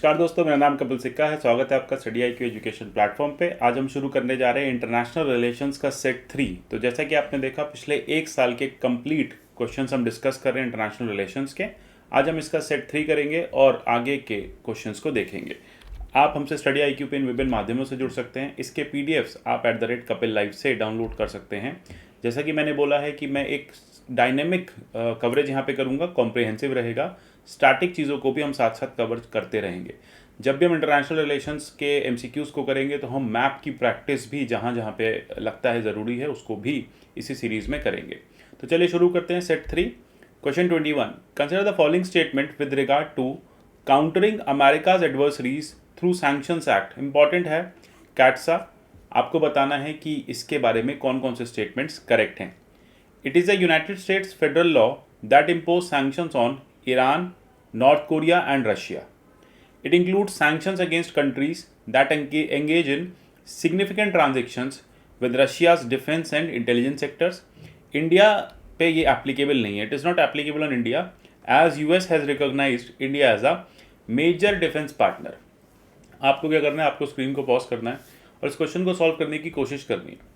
नमस्कार दोस्तों, मेरा नाम कपिल सिक्का है। स्वागत है आपका study I Q education platform पे। आज हम शुरू करने जा रहे हैं इंटरनेशनल रिलेशंस का सेट 3। तो जैसा कि आपने देखा, पिछले एक साल के कंप्लीट क्वेश्चंस हम डिस्कस कर रहे हैं इंटरनेशनल रिलेशंस के। आज हम इसका सेट 3 करेंगे और आगे के क्वेश्चंस को देखेंगे। आप हमसे स्टडी आई क्यू पे इन विभिन्न माध्यमों से जुड़ सकते हैं। इसके PDFs आप @कपिल लाइव से डाउनलोड कर सकते हैं। जैसा कि मैंने बोला है कि मैं एक डायनेमिक कवरेज यहाँ पे करूँगा, कॉम्प्रिहेंसिव रहेगा। स्टैटिक चीज़ों को भी हम साथ साथ कवर करते रहेंगे। जब भी हम इंटरनेशनल रिलेशंस के MCQs को करेंगे तो हम मैप की प्रैक्टिस भी जहाँ जहाँ पे लगता है ज़रूरी है उसको भी इसी सीरीज़ में करेंगे। तो चलिए शुरू करते हैं set 3। Question 21, consider the following statement with regard to countering America's adversaries through sanctions act. Important है कैटसा, आपको बताना है कि इसके बारे में कौन कौन से स्टेटमेंट्स करेक्ट हैं। It is the United states federal law that impose sanctions on Iran, North Korea and Russia. It includes sanctions against countries that engage in significant transactions with Russia's defense and intelligence sectors. India पे ये applicable नहीं है. It is not applicable on India as US has recognized India as a major defense partner. आपको क्या करना है, आपको screen को पॉज करना है और इस क्वेश्चन को सॉल्व करने की कोशिश करनी है।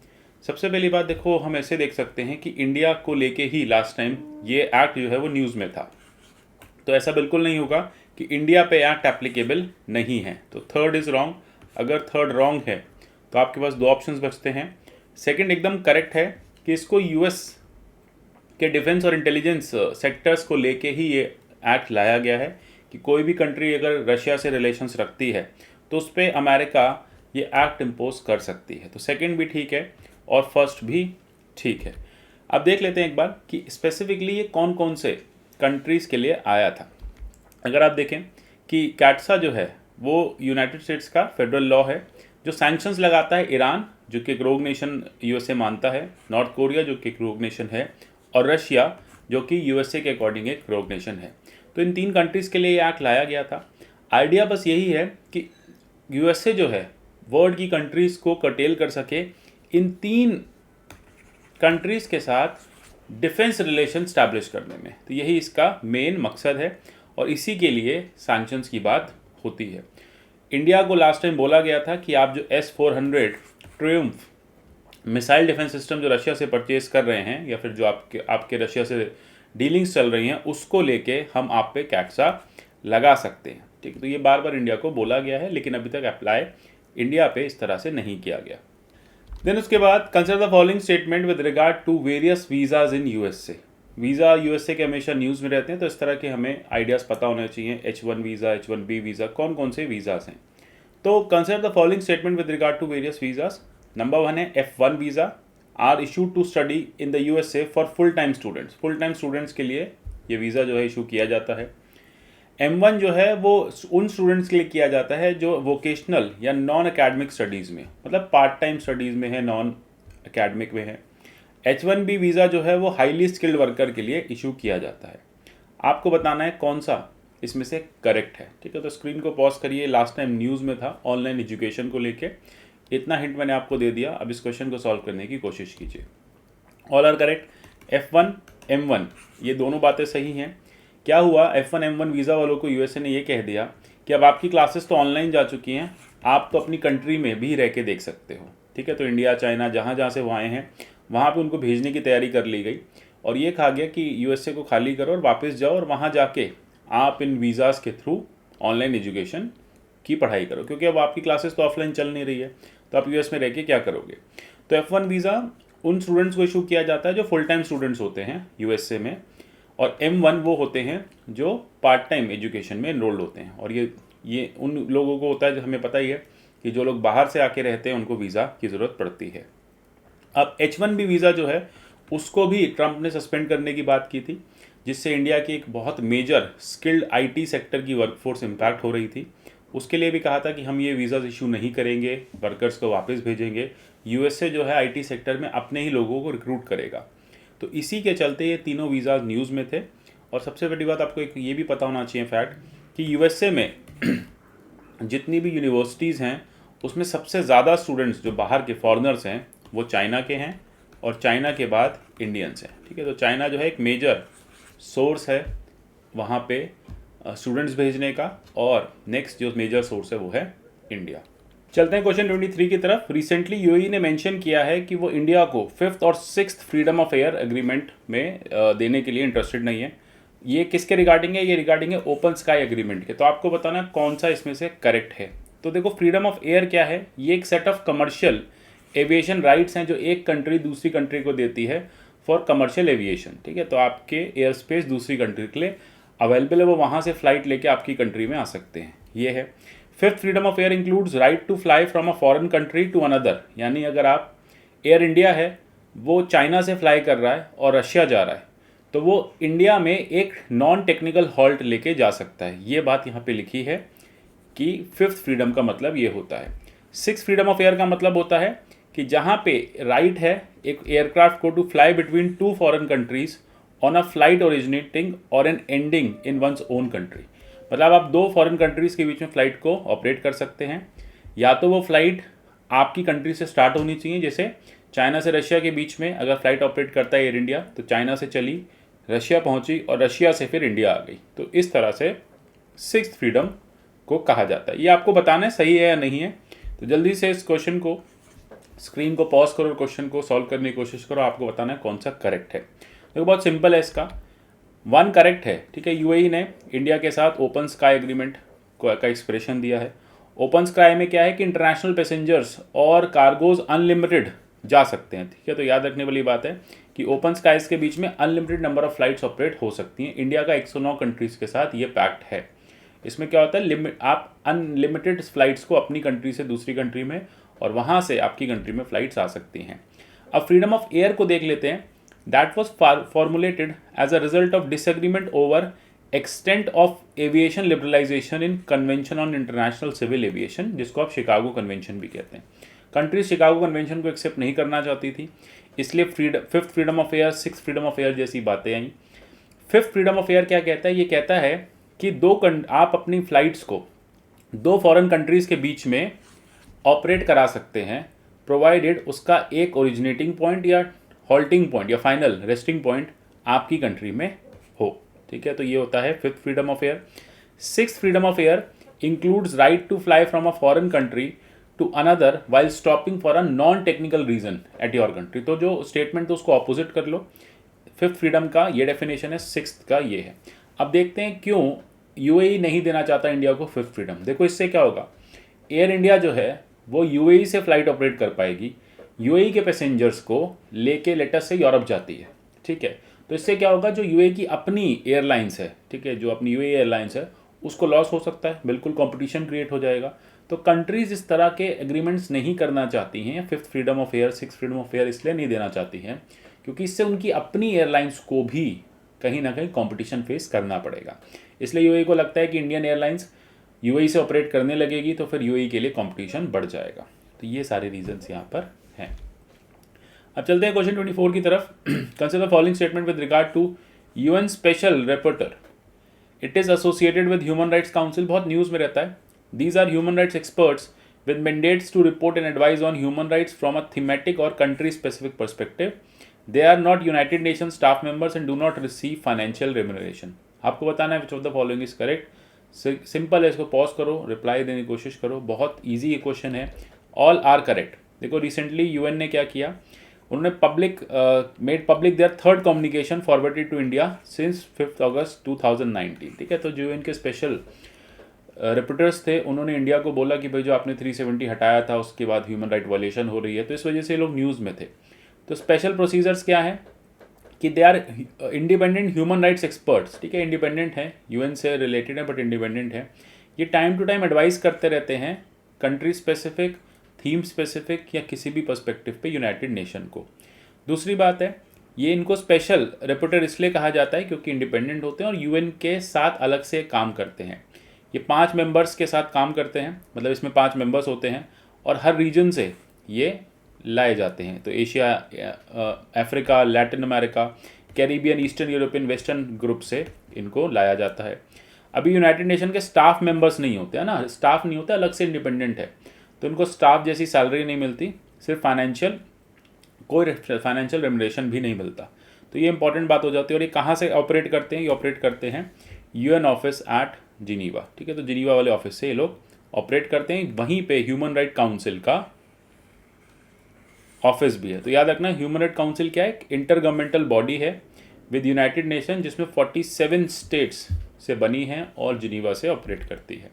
सबसे पहली बात देखो, हम ऐसे देख सकते हैं कि इंडिया को लेके ही लास्ट टाइम ये एक्ट जो है वो न्यूज़ में था। तो ऐसा बिल्कुल नहीं होगा कि इंडिया पे एक्ट एप्लीकेबल नहीं है। तो थर्ड इज़ रॉन्ग। अगर थर्ड रॉन्ग है तो आपके पास दो ऑप्शंस बचते हैं। सेकंड एकदम करेक्ट है कि इसको यूएस के डिफेंस और इंटेलिजेंस सेक्टर्स को लेके ही ये एक्ट लाया गया है कि कोई भी कंट्री अगर रशिया से रिलेशंस रखती है तो उस पर अमेरिका ये एक्ट इम्पोज कर सकती है। तो सेकेंड भी ठीक है और फर्स्ट भी ठीक है। अब देख लेते हैं एक बार कि स्पेसिफिकली ये कौन कौन से कंट्रीज़ के लिए आया था। अगर आप देखें कि कैटसा जो है वो यूनाइटेड स्टेट्स का फेडरल लॉ है जो सैंक्शंस लगाता है ईरान जो कि एक रोग नेशन USA मानता है, नॉर्थ कोरिया जो कि एक रोग नेशन है और रशिया जो कि USA के अकॉर्डिंग एक रोग नेशन है। तो इन तीन कंट्रीज़ के लिए ये एक्ट लाया गया था। आइडिया बस यही है कि USA जो है वर्ल्ड की कंट्रीज़ को कर्टेल कर सके इन तीन कंट्रीज़ के साथ डिफेंस रिलेशन स्टैब्लिश करने में। तो यही इसका मेन मकसद है और इसी के लिए सैंक्शंस की बात होती है। इंडिया को लास्ट टाइम बोला गया था कि आप जो S-400 Triumph missile defence system जो रशिया से परचेज कर रहे हैं या फिर जो आपके रशिया से डीलिंग्स चल रही हैं उसको लेके हम आप पे कैटसा लगा सकते हैं। ठीक है, तो ये बार बार इंडिया को बोला गया है लेकिन अभी तक अप्लाई इंडिया पे इस तरह से नहीं किया गया। देन उसके बाद consider the following statement with regard to various visas in USA। Visa USA के हमेशा न्यूज़ में रहते हैं तो इस तरह के हमें आइडियाज़ पता होने चाहिए। H1 वीज़ा, H1B वीज़ा, कौन कौन से वीज़ाज हैं। तो consider the following statement with regard to various visas. Number 1 है F1 visa are issued to study in the USA for full time students. Full time students के लिए ये visa जो है इशू किया जाता है। M1 जो है वो उन स्टूडेंट्स के लिए किया जाता है जो वोकेशनल या नॉन अकेडमिक स्टडीज़ में, मतलब पार्ट टाइम स्टडीज़ में है, नॉन अकेडमिक में है। H1B वीज़ा जो है वो हाईली स्किल्ड वर्कर के लिए इशू किया जाता है। आपको बताना है कौन सा इसमें से करेक्ट है। ठीक है, तो स्क्रीन को पॉज करिए। लास्ट टाइम न्यूज़ में था ऑनलाइन एजुकेशन को लेके, इतना हिंट मैंने आपको दे दिया। अब इस क्वेश्चन को सॉल्व करने की कोशिश कीजिए। All are correct. F1 M1 ये दोनों बातें सही हैं। क्या हुआ, F1 M1 वीज़ा वालों को USA ने ये कह दिया कि अब आपकी क्लासेस तो ऑनलाइन जा चुकी हैं, आप तो अपनी कंट्री में भी रह के देख सकते हो। ठीक है, तो इंडिया, चाइना, जहाँ जहाँ से वो आए हैं वहाँ पे उनको भेजने की तैयारी कर ली गई और ये कहा गया कि USA को खाली करो और वापस जाओ और वहाँ जाके आप इन वीज़ाज़ के थ्रू ऑनलाइन एजुकेशन की पढ़ाई करो, क्योंकि अब आपकी क्लासेस तो ऑफलाइन चल नहीं रही है तो आप US में रह के क्या करोगे। तो F1 वीज़ा उन स्टूडेंट्स को इशू किया जाता है जो फुल टाइम स्टूडेंट्स होते हैं USA में, और M1 वो होते हैं जो पार्ट टाइम एजुकेशन में एनरोल्ड होते हैं। और ये उन लोगों को होता है जो हमें पता ही है कि जो लोग बाहर से आके रहते हैं उनको वीज़ा की ज़रूरत पड़ती है। अब H1B वीज़ा जो है उसको भी ट्रंप ने सस्पेंड करने की बात की थी, जिससे इंडिया की एक बहुत मेजर स्किल्ड IT सेक्टर की वर्कफोर्स इम्पैक्ट हो रही थी। उसके लिए भी कहा था कि हम ये वीज़ा इशू नहीं करेंगे, वर्कर्स को वापस भेजेंगे। USA जो है IT सेक्टर में अपने ही लोगों को रिक्रूट करेगा। तो इसी के चलते ये तीनों वीज़ा न्यूज़ में थे। और सबसे बड़ी बात आपको एक ये भी पता होना चाहिए फैक्ट कि USA में जितनी भी यूनिवर्सिटीज़ हैं उसमें सबसे ज़्यादा स्टूडेंट्स जो बाहर के फॉरेनर्स हैं वो चाइना के हैं और चाइना के बाद इंडियंस हैं। ठीक है, तो चाइना जो है एक मेजर सोर्स है वहाँ पे स्टूडेंट्स भेजने का, और नेक्स्ट जो मेजर सोर्स है वो है इंडिया। चलते हैं क्वेश्चन 23 की तरफ। रिसेंटली यूएई ने मेंशन किया है कि वो इंडिया को 5th और 6th freedom of air agreement में देने के लिए इंटरेस्टेड नहीं है। ये किसके रिगार्डिंग है? ये रिगार्डिंग है ओपन स्काई एग्रीमेंट के। तो आपको बताना कौन सा इसमें से करेक्ट है। तो देखो, फ्रीडम ऑफ एयर क्या है? ये एक set of commercial aviation rights हैं जो एक कंट्री दूसरी कंट्री को देती है फॉर कमर्शियल एविएशन। ठीक है, तो आपके एयर स्पेस दूसरी कंट्री के लिए अवेलेबल है, वो वहाँ से फ्लाइट लेके आपकी कंट्री में आ सकते हैं। ये है। 5th freedom of air includes right to fly from a foreign country to another. यानी अगर आप एयर इंडिया है, वो चाइना से फ्लाई कर रहा है और रशिया जा रहा है, तो वो इंडिया में एक नॉन टेक्निकल हॉल्ट लेके जा सकता है। ये बात यहाँ पे लिखी है कि 5th फ्रीडम का मतलब ये होता है। 6th फ्रीडम ऑफ एयर का मतलब होता है कि जहाँ पे राइट है एक एयरक्राफ्ट को to fly between 2 foreign countries on a flight originating और an ending in one's own country. मतलब आप 2 फॉरेन कंट्रीज़ के बीच में फ़्लाइट को ऑपरेट कर सकते हैं। या तो वो फ़्लाइट आपकी कंट्री से स्टार्ट होनी चाहिए, जैसे चाइना से रशिया के बीच में अगर फ़्लाइट ऑपरेट करता है एयर इंडिया, तो चाइना से चली, रशिया पहुंची और रशिया से फिर इंडिया आ गई। तो इस तरह से 6th फ्रीडम को कहा जाता है। ये आपको बताना है सही है या नहीं है। तो जल्दी से इस क्वेश्चन को, स्क्रीन को पॉज करो और क्वेश्चन को सॉल्व करने की कोशिश करो। आपको बताना है कौन सा करेक्ट है। तो बहुत सिंपल है, इसका 1 करेक्ट है। ठीक है, यूएई ने इंडिया के साथ ओपन स्काई एग्रीमेंट का एक्सप्रेशन दिया है। ओपन स्काई में क्या है कि इंटरनेशनल पैसेंजर्स और कार्गोज अनलिमिटेड जा सकते हैं। ठीक है, तो याद रखने वाली बात है कि ओपन स्काइज के बीच में unlimited number of flights operate हो सकती हैं। इंडिया का 109 कंट्रीज़ के साथ ये पैक्ट है। इसमें क्या होता है, आप अनलिमिटेड फ्लाइट्स को अपनी कंट्री से दूसरी कंट्री में और वहाँ से आपकी कंट्री में फ्लाइट्स आ सकती हैं। अब फ्रीडम ऑफ एयर को देख लेते हैं। That was formulated as a result of disagreement over extent of aviation liberalisation in convention on international civil aviation, जिसको आप शिकागो कन्वेंशन भी कहते हैं। कंट्रीज शिकागो कन्वेंशन को एक्सेप्ट नहीं करना चाहती थी, इसलिए 5th freedom of air, 6th freedom of air जैसी बातें आई। 5th फ्रीडम ऑफ एयर क्या कहता है? ये कहता है कि आप अपनी फ्लाइट्स को 2 फॉरेन कंट्रीज़ के बीच में ऑपरेट करा सकते हैं, प्रोवाइडेड उसका एक ओरिजिनेटिंग पॉइंट या हॉल्टिंग पॉइंट या फाइनल रेस्टिंग पॉइंट आपकी कंट्री में हो। ठीक है, तो ये होता है 5th freedom of air. 6th freedom of air includes right to fly from a foreign country to another while stopping for a non technical reason at your country. तो जो स्टेटमेंट तो उसको ऑपोजिट कर लो। 5th फ्रीडम का ये definition है, 6th का ये है। अब देखते हैं क्यों यूएई नहीं देना चाहता इंडिया को 5th फ्रीडम। देखो, इससे क्या होगा, एयर इंडिया जो है वो यूएई से फ्लाइट ऑपरेट कर पाएगी, यूएई के पैसेंजर्स को लेके लेटस से यूरोप जाती है। ठीक है, तो इससे क्या होगा, जो यूएई की अपनी एयरलाइंस है, ठीक है, जो अपनी यूएई एयरलाइंस है, उसको लॉस हो सकता है, बिल्कुल कंपटीशन क्रिएट हो जाएगा। तो कंट्रीज इस तरह के एग्रीमेंट्स नहीं करना चाहती हैं। 5th freedom of air, 6th freedom of air इसलिए नहीं देना चाहती हैं क्योंकि इससे उनकी अपनी एयरलाइंस को भी कहीं ना कहीं कंपटीशन फेस करना पड़ेगा। इसलिए यूएई को लगता है कि इंडियन एयरलाइंस यूएई से ऑपरेट करने लगेगी तो फिर यूएई के लिए कंपटीशन बढ़ जाएगा। तो ये सारे रीजंस यहाँ पर हैं। अब चलते हैं क्वेश्चन 24 की तरफ। Consider following statement with regard to UN special reporter, it is associated with human rights council. बहुत न्यूज़ में रहता है। These are human rights experts with mandates to report and advise on human rights from a thematic or country specific perspective. They are not United Nations staff members and do not receive financial remuneration. आपको बताना है which of the following is correct. Simple है, इसको pause करो, reply देने की कोशिश करो। बहुत ईजी ये क्वेश्चन है। All are correct. देखो, रिसेंटली यूएन ने क्या किया, उन्होंने made public their 3rd communication forwarded to India since 5 अगस्त 2019। ठीक है, तो जो इनके स्पेशल रिपोर्टर्स थे, उन्होंने इंडिया को बोला कि भाई जो आपने 370 हटाया था उसके बाद ह्यूमन राइट वायलेशन हो रही है, तो इस वजह से लोग न्यूज़ में थे। तो स्पेशल प्रोसीजर्स क्या है कि they are independent human rights experts. ठीक है, इंडिपेंडेंट है, यूएन से रिलेटेड है बट इंडिपेंडेंट है। ये टाइम टू टाइम एडवाइस करते रहते हैं कंट्री स्पेसिफिक, थीम स्पेसिफिक या किसी भी पर्सपेक्टिव पे यूनाइटेड नेशन को। दूसरी बात है, ये इनको स्पेशल रिपोर्टर इसलिए कहा जाता है क्योंकि इंडिपेंडेंट होते हैं और यूएन के साथ अलग से काम करते हैं। ये 5 मेंबर्स के साथ काम करते हैं, मतलब इसमें 5 मेंबर्स होते हैं और हर रीजन से ये लाए जाते हैं। तो Asia, Africa, Latin America, Caribbean, eastern European, western group से इनको लाया जाता है। अभी यूनाइटेड नेशन के स्टाफ मेंबर्स नहीं होते हैं ना, स्टाफ नहीं होता, अलग से इंडिपेंडेंट है, तो इनको स्टाफ जैसी सैलरी नहीं मिलती, सिर्फ कोई फाइनेंशियल रेमुनरेशन भी नहीं मिलता। तो ये इंपॉर्टेंट बात हो जाती है। और ये कहाँ से ऑपरेट करते हैं? ये ऑपरेट करते हैं UN ऑफिस एट जिनीवा। ठीक है, तो जिनीवा वाले ऑफिस से ये लोग ऑपरेट करते हैं। वहीं पे ह्यूमन राइट काउंसिल का ऑफिस भी है। तो याद रखना, ह्यूमन राइट काउंसिल क्या है? एक इंटर गवर्नमेंटल बॉडी है विद यूनाइटेड नेशन, जिसमें 47 स्टेट्स से बनी है और जिनीवा से ऑपरेट करती है।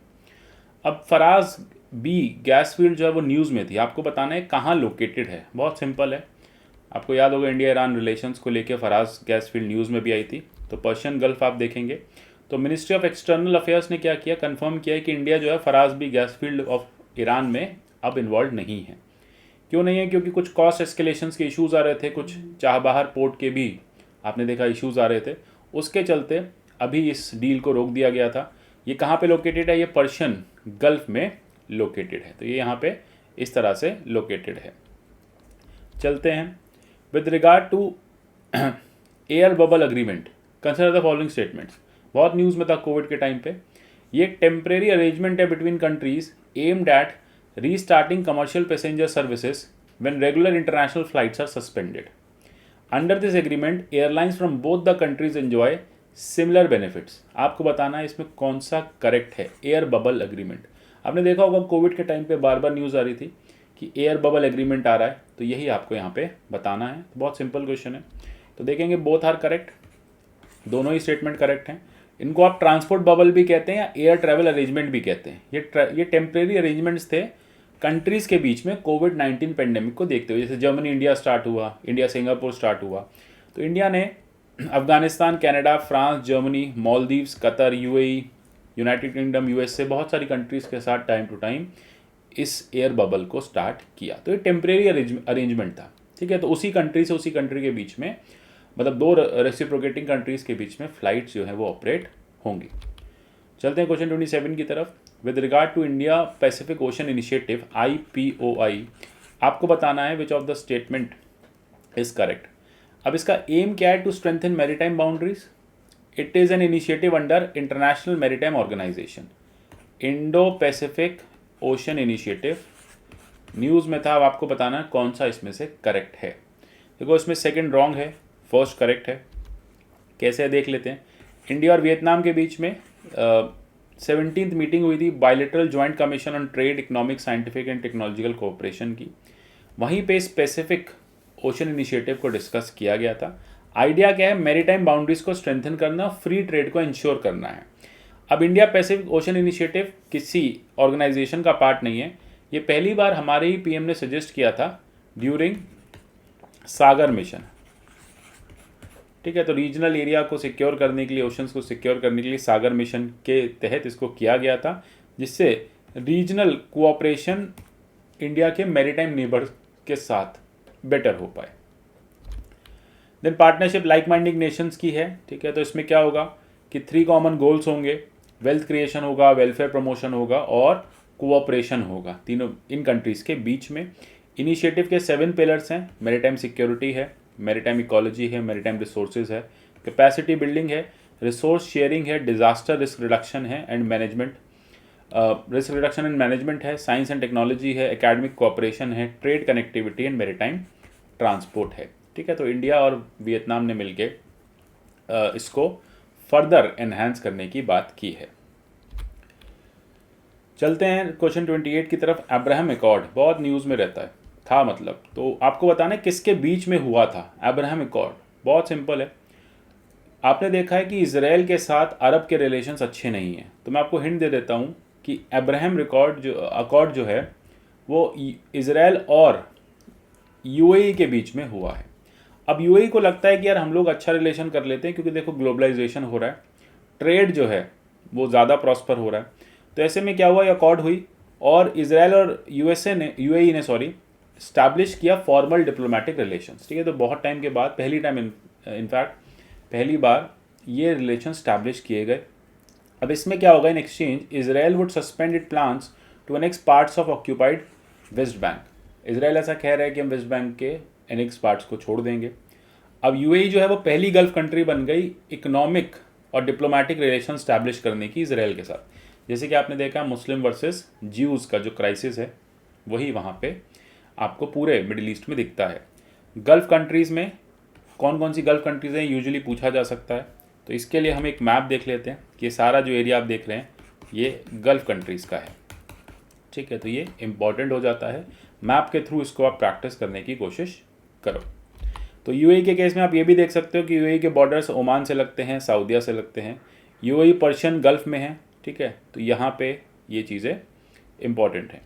अब फराज बी गैस फील्ड जो है वो न्यूज़ में थी, आपको बताना है कहाँ लोकेटेड है। बहुत सिंपल है, आपको याद होगा इंडिया ईरान रिलेशंस को लेकर फराज गैस फील्ड न्यूज़ में भी आई थी। तो पर्शियन गल्फ आप देखेंगे तो मिनिस्ट्री ऑफ एक्सटर्नल अफेयर्स ने क्या किया, कंफर्म किया है कि इंडिया जो है Farzad B gas field of Iran में अब इन्वॉल्व नहीं है। क्यों नहीं है? क्योंकि कुछ कॉस्ट एस्केलेशंस के इश्यूज़ आ रहे थे, कुछ चाहबहार पोर्ट के भी आपने देखा इश्यूज़ आ रहे थे, उसके चलते अभी इस डील को रोक दिया गया था। ये कहाँ पे लोकेटेड है? ये पर्शियन गल्फ में लोकेटेड है। तो ये यहाँ पे इस तरह से लोकेटेड है। चलते हैं with regard to air bubble agreement, consider the following statements. बहुत न्यूज़ में था कोविड के टाइम पे। ये टेम्परेरी अरेंजमेंट है between countries aimed at restarting commercial passenger services when regular international flights are suspended. Under this agreement airlines from both the countries enjoy similar benefits. आपको बताना है इसमें कौन सा करेक्ट है। एयर बबल अग्रीमेंट, आपने देखा होगा कोविड के टाइम पे बार बार न्यूज़ आ रही थी कि एयर बबल एग्रीमेंट आ रहा है, तो यही आपको यहाँ पे बताना है। बहुत सिंपल क्वेश्चन है। तो देखेंगे बोथ आर करेक्ट, दोनों ही स्टेटमेंट करेक्ट हैं। इनको आप ट्रांसपोर्ट बबल भी कहते हैं या एयर ट्रैवल अरेंजमेंट भी कहते हैं। ये टेम्परेरी अरेंजमेंट्स थे कंट्रीज़ के बीच में कोविड-19 पेंडेमिक को देखते हुए। जैसे जर्मनी इंडिया स्टार्ट हुआ, इंडिया सिंगापुर स्टार्ट हुआ, तो इंडिया ने Afghanistan, Canada, France, Germany, Maldives, Qatar, UAE, United kingdom, USA, बहुत सारी कंट्रीज़ के साथ टाइम टू टाइम इस एयर बबल को स्टार्ट किया। तो ये टेम्परेरी अरेंजमेंट था। ठीक है, तो उसी कंट्री से उसी कंट्री के बीच में, मतलब दो रेसिप्रोकेटिंग कंट्रीज़ के बीच में फ़्लाइट्स जो है वो ऑपरेट होंगी। चलते हैं क्वेश्चन 27 की तरफ। With regard to India Pacific Ocean initiative IPOI, आपको बताना है which of the statement is correct. अब इसका एम क्या है? To strengthen maritime boundaries. It is an initiative under international maritime organization. Indo Pacific Ocean initiative news में था। अब आपको बताना है कौन सा इसमें से करेक्ट है। देखो इसमें सेकंड रॉन्ग है, फर्स्ट करेक्ट है। कैसे है देख लेते हैं। इंडिया और वियतनाम के बीच में 17th मीटिंग हुई थी bilateral joint commission on trade, economic, scientific and technological cooperation की। वहीं पे स्पेसिफिक ओशन इनिशिएटिव को डिस्कस किया गया था। आइडिया क्या है? मैरीटाइम बाउंड्रीज को स्ट्रेंथन करना, फ्री ट्रेड को इंश्योर करना है। अब इंडिया पैसिफिक ओशन इनिशिएटिव किसी ऑर्गेनाइजेशन का पार्ट नहीं है। ये पहली बार हमारे ही PM ने सजेस्ट किया था ड्यूरिंग सागर मिशन। ठीक है, तो रीजनल एरिया को सिक्योर करने के लिए, ओशंस को सिक्योर करने के लिए सागर मिशन के तहत इसको किया गया था, जिससे रीजनल कोऑपरेशन इंडिया के मैरीटाइम नेबर के साथ बेटर हो पाए। Then partnership like minding nations की है। ठीक है, तो इसमें क्या होगा कि 3 कॉमन गोल्स होंगे, वेल्थ क्रिएशन होगा, वेलफेयर प्रमोशन होगा और कोऑपरेशन होगा, तीनों इन कंट्रीज़ के बीच में। इनिशिएटिव के 7 पिलर्स हैं। मैरीटाइम सिक्योरिटी है, मैरीटाइम इकोलॉजी है, मैरीटाइम रिसोर्सेज है, कैपेसिटी बिल्डिंग है, रिसोर्स शेयरिंग है, डिजास्टर रिस्क रिडक्शन है and management, risk reduction and management है, साइंस एंड टेक्नोलॉजी है, एकेडमिक कोऑपरेशन है, trade connectivity and maritime transport है। ठीक है, तो इंडिया और वियतनाम ने मिलके इसको फर्दर एनहांस करने की बात की है। चलते हैं क्वेश्चन 28 की तरफ। अब्राहम अकॉर्ड बहुत न्यूज़ में रहता है, था मतलब, तो आपको बताना है किसके बीच में हुआ था अब्राहम अकॉर्ड। बहुत सिंपल है, आपने देखा है कि इजराइल के साथ अरब के रिलेशंस अच्छे नहीं हैं, तो मैं आपको हिंट दे देता हूँ कि अब्राहम अकॉर्ड जो है वो इजराइल और UAE के बीच में हुआ है। अब UAE को लगता है कि यार हम लोग अच्छा रिलेशन कर लेते हैं, क्योंकि देखो ग्लोबलाइजेशन हो रहा है, ट्रेड जो है वो ज़्यादा प्रॉस्पर हो रहा है। तो ऐसे में क्या हुआ, ये अकॉर्ड हुई और इजराइल और UAE ने स्टैब्लिश किया फॉर्मल डिप्लोमेटिक रिलेशंस। ठीक है, तो बहुत टाइम के बाद पहली टाइम इनफैक्ट पहली बार ये रिलेशन स्टैब्लिश किए गए। अब इसमें क्या होगा, in exchange Israel would suspend its plans to annex parts of occupied West Bank. Israel ऐसा कह रहा है कि हम वेस्ट बैंक के एनेक्स पार्ट्स को छोड़ देंगे। अब UAE जो है वो पहली गल्फ कंट्री बन गई इकोनॉमिक और डिप्लोमेटिक रिलेशन स्टैब्लिश करने की इजराइल के साथ। जैसे कि आपने देखा मुस्लिम वर्सेस ज्यूज़ का जो क्राइसिस है वही वहाँ पे आपको पूरे मिडिल ईस्ट में दिखता है। गल्फ कंट्रीज़ में कौन कौन सी गल्फ कंट्रीज़ हैं यूजुअली पूछा जा सकता है। तो इसके लिए हम एक मैप देख लेते हैं कि सारा जो एरिया आप देख रहे हैं ये गल्फ़ कंट्रीज़ का है, ठीक है। तो ये इम्पॉर्टेंट हो जाता है, मैप के थ्रू इसको आप प्रैक्टिस करने की कोशिश करो। तो यूएई के केस में आप ये भी देख सकते हो कि यूएई के बॉर्डर्स ओमान से लगते हैं, सऊदीया से लगते हैं, यूएई पर्शियन गल्फ़ में है, ठीक है। तो यहाँ पे ये चीज़ें इम्पॉर्टेंट हैं।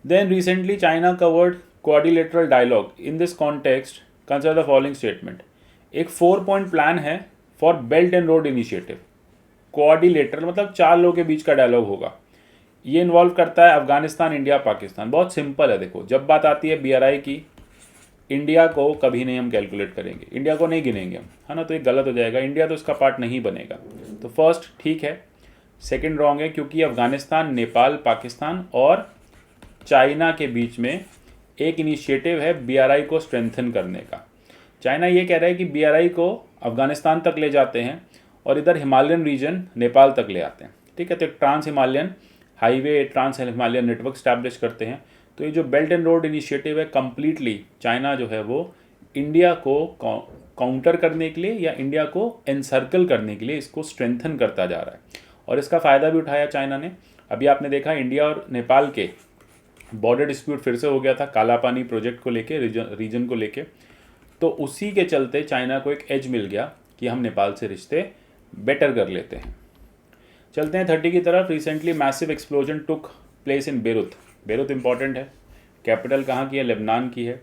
Then recently China covered quadrilateral dialogue in this context consider the following statement. एक 4 पॉइंट प्लान है for belt and road initiative. Quadrilateral मतलब 4 लोगों के बीच का डायलॉग होगा। ये इन्वॉल्व करता है अफगानिस्तान, इंडिया, पाकिस्तान। बहुत सिंपल है, देखो जब बात आती है BRI की, इंडिया को कभी नहीं हम कैलकुलेट करेंगे, इंडिया को नहीं गिनेंगे हम, है ना। तो ये गलत हो जाएगा, इंडिया तो इसका पार्ट नहीं बनेगा। तो फर्स्ट ठीक है, सेकंड रॉन्ग है, क्योंकि अफगानिस्तान, नेपाल, पाकिस्तान और चाइना के बीच में एक इनिशिएटिव है BRI को स्ट्रेंथन करने का। चाइना ये कह रहा है कि BRI को अफगानिस्तान तक ले जाते हैं और इधर हिमालयन रीजन नेपाल तक ले आते हैं, ठीक है। तो एक trans Himalayan highway, trans Himalayan network establish करते हैं। तो ये जो बेल्ट एंड रोड इनिशिएटिव है, कम्प्लीटली चाइना जो है वो इंडिया को काउंटर करने के लिए या इंडिया को एनसर्कल करने के लिए इसको स्ट्रेंथन करता जा रहा है, और इसका फ़ायदा भी उठाया चाइना ने। अभी आपने देखा इंडिया और नेपाल के बॉर्डर डिस्प्यूट फिर से हो गया था काला पानी प्रोजेक्ट को लेके, रीजन को लेके। तो उसी के चलते चाइना को एक एज मिल गया कि हम नेपाल से रिश्ते बेटर कर लेते हैं। चलते हैं 30 की तरफ। Recently massive explosion took place in Beirut. Beirut important है, कैपिटल कहाँ की है, लेबनान की है।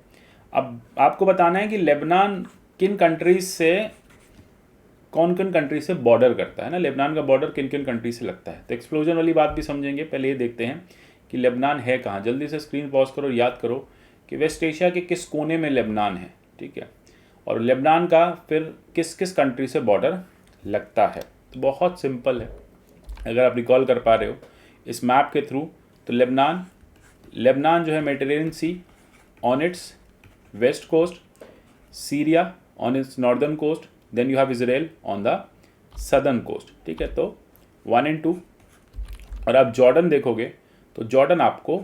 अब आपको बताना है कि लेबनान किन कंट्रीज से, कौन किन कंट्रीज से बॉर्डर करता है ना, लेबनान का बॉर्डर किन किन कंट्रीज से लगता है। तो एक्सप्लोजन वाली बात भी समझेंगे, पहले ये देखते हैं कि लेबनान है कहाँ। जल्दी से स्क्रीन पॉज करो, याद करो कि वेस्ट एशिया के किस कोने में लेबनान है, ठीक है, और लेबनान का फिर किस किस कंट्री से बॉर्डर लगता है। तो बहुत सिंपल है, अगर आप रिकॉल कर पा रहे हो इस मैप के थ्रू। तो लेबनान जो है Mediterranean sea on its west coast, Syria on its northern coast, then you have Israel on the southern coast, ठीक है। तो 1 और 2। और आप जॉर्डन देखोगे तो जॉर्डन आपको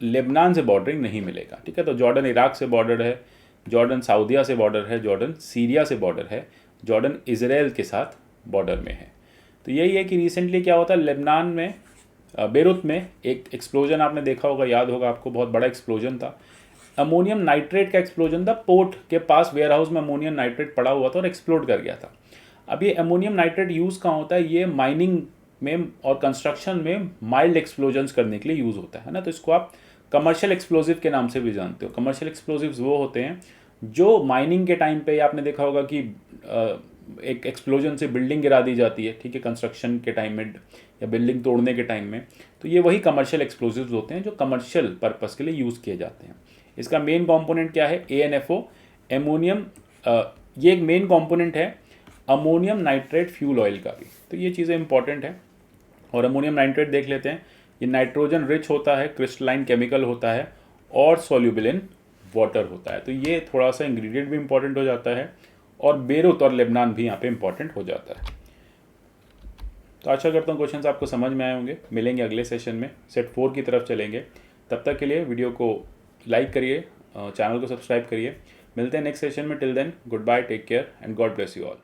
लेबनान से बॉर्डरिंग नहीं मिलेगा, ठीक है। तो जॉर्डन इराक से बॉर्डर है, जॉर्डन सऊदीया से बॉर्डर है, जॉर्डन सीरिया से बॉर्डर है, जॉर्डन इजराइल के साथ बॉर्डर में है। तो यही है कि रिसेंटली क्या होता है लेबनान में, बेरूत में एक एक्सप्लोजन आपने देखा होगा, याद होगा आपको, बहुत बड़ा एक्सप्लोजन था। अमोनियम नाइट्रेट का एक्सप्लोजन था, पोर्ट के पास वेयर हाउस में अमोनियम नाइट्रेट पड़ा हुआ था और एक्सप्लोड कर गया था। अब ये अमोनियम नाइट्रेट यूज़ कहाँ होता है, ये माइनिंग में और कंस्ट्रक्शन में माइल्ड एक्सप्लोजन्स करने के लिए यूज़ होता है ना। तो इसको आप कमर्शियल एक्सप्लोजिव के नाम से भी जानते हो। कमर्शियल एक्सप्लोजिव्स वो होते हैं जो माइनिंग के टाइम पे, आपने देखा होगा कि एक एक्सप्लोजन से बिल्डिंग गिरा दी जाती है, ठीक है, कंस्ट्रक्शन के टाइम में या बिल्डिंग तोड़ने के टाइम में। तो ये वही कमर्शियल एक्सप्लोजिव्स होते हैं जो कमर्शियल पर्पस के लिए यूज़ किए जाते हैं। इसका मेन कंपोनेंट क्या है, ANFO, एमोनियम। ये एक मेन कंपोनेंट है अमोनियम नाइट्रेट फ्यूल ऑयल का भी। तो ये चीज़ें इंपॉर्टेंट है। और अमोनियम नाइट्रेट देख लेते हैं, ये नाइट्रोजन रिच होता है, क्रिस्टलाइन केमिकल होता है और सॉल्युबल इन वाटर होता है। तो ये थोड़ा सा इंग्रेडिएंट भी इंपॉर्टेंट हो जाता है, और बेरूत और लेबनान भी यहाँ पे इंपॉर्टेंट हो जाता है। तो आशा करता हूँ क्वेश्चंस आपको समझ में आए होंगे। मिलेंगे अगले सेशन में, सेट 4 की तरफ चलेंगे। तब तक के लिए वीडियो को लाइक करिए, चैनल को सब्सक्राइब करिए। मिलते हैं नेक्स्ट सेशन में। Till then good bye, take care and God bless you all.